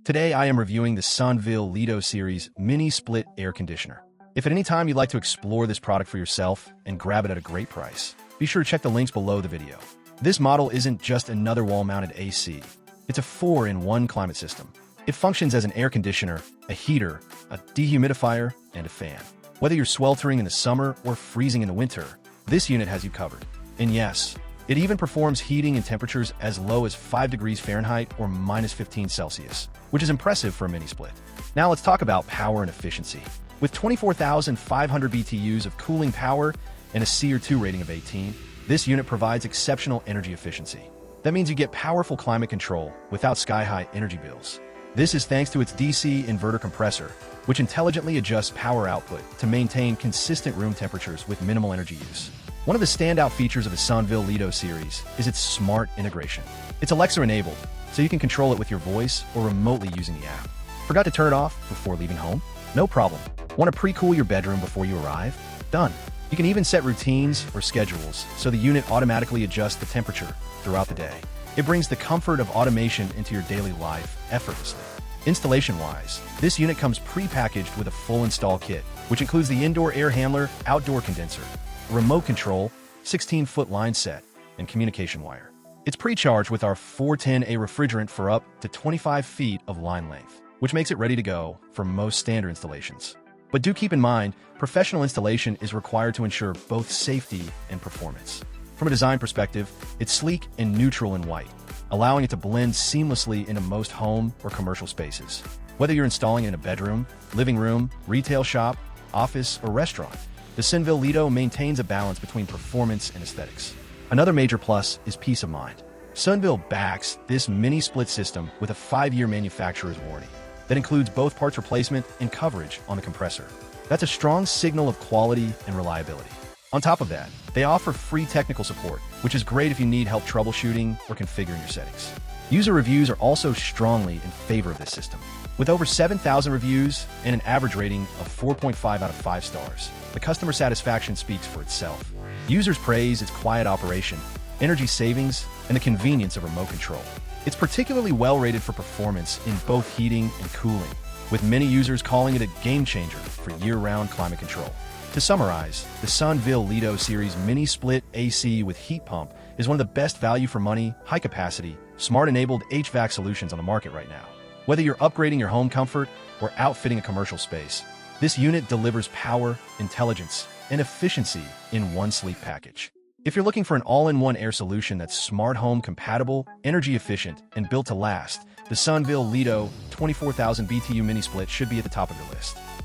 Today I am reviewing the Senville LETO Series Mini Split Air Conditioner. If at any time you'd like to explore this product for yourself and grab it at a great price, be sure to check the links below the video. This model isn't just another wall-mounted AC. It's a 4-in-1 climate system. It functions as an air conditioner, a heater, a dehumidifier, and a fan. Whether you're sweltering in the summer or freezing in the winter, this unit has you covered. And yes, it even performs heating in temperatures as low as 5 degrees Fahrenheit or minus 15 Celsius, which is impressive for a mini split. Now let's talk about power and efficiency. With 24,500 BTUs of cooling power and a C or 2 rating of 18, this unit provides exceptional energy efficiency. That means you get powerful climate control without sky-high energy bills. This is thanks to its DC Inverter Compressor, which intelligently adjusts power output to maintain consistent room temperatures with minimal energy use. One of the standout features of the Senville LETO series is its smart integration. It's Alexa-enabled, so you can control it with your voice or remotely using the app. Forgot to turn it off before leaving home? No problem. Want to pre-cool your bedroom before you arrive? Done. You can even set routines or schedules so the unit automatically adjusts the temperature throughout the day. It brings the comfort of automation into your daily life effortlessly. Installation-wise, this unit comes pre-packaged with a full install kit, which includes the indoor air handler, outdoor condenser, remote control, 16-foot line set, and communication wire. It's pre-charged with our 410A refrigerant for up to 25 feet of line length, which makes it ready to go for most standard installations. But do keep in mind, professional installation is required to ensure both safety and performance. From a design perspective, it's sleek and neutral in white, allowing it to blend seamlessly into most home or commercial spaces. Whether you're installing it in a bedroom, living room, retail shop, office, or restaurant, the Senville LETO maintains a balance between performance and aesthetics. Another major plus is peace of mind. Senville backs this mini split system with a 5-year manufacturer's warranty that includes both parts replacement and coverage on the compressor. That's a strong signal of quality and reliability. On top of that, they offer free technical support, which is great if you need help troubleshooting or configuring your settings. User reviews are also strongly in favor of this system. With over 7,000 reviews and an average rating of 4.5 out of 5 stars, the customer satisfaction speaks for itself. Users praise its quiet operation, energy savings, and the convenience of remote control. It's particularly well rated for performance in both heating and cooling, with many users calling it a game changer for year-round climate control. To summarize, the Senville LETO Series Mini Split AC with heat pump is one of the best value for money, high-capacity, smart-enabled HVAC solutions on the market right now. Whether you're upgrading your home comfort or outfitting a commercial space, this unit delivers power, intelligence, and efficiency in one sleek package. If you're looking for an all-in-one air solution that's smart home compatible, energy efficient, and built to last, the Senville LETO 24,000 BTU Mini Split should be at the top of your list.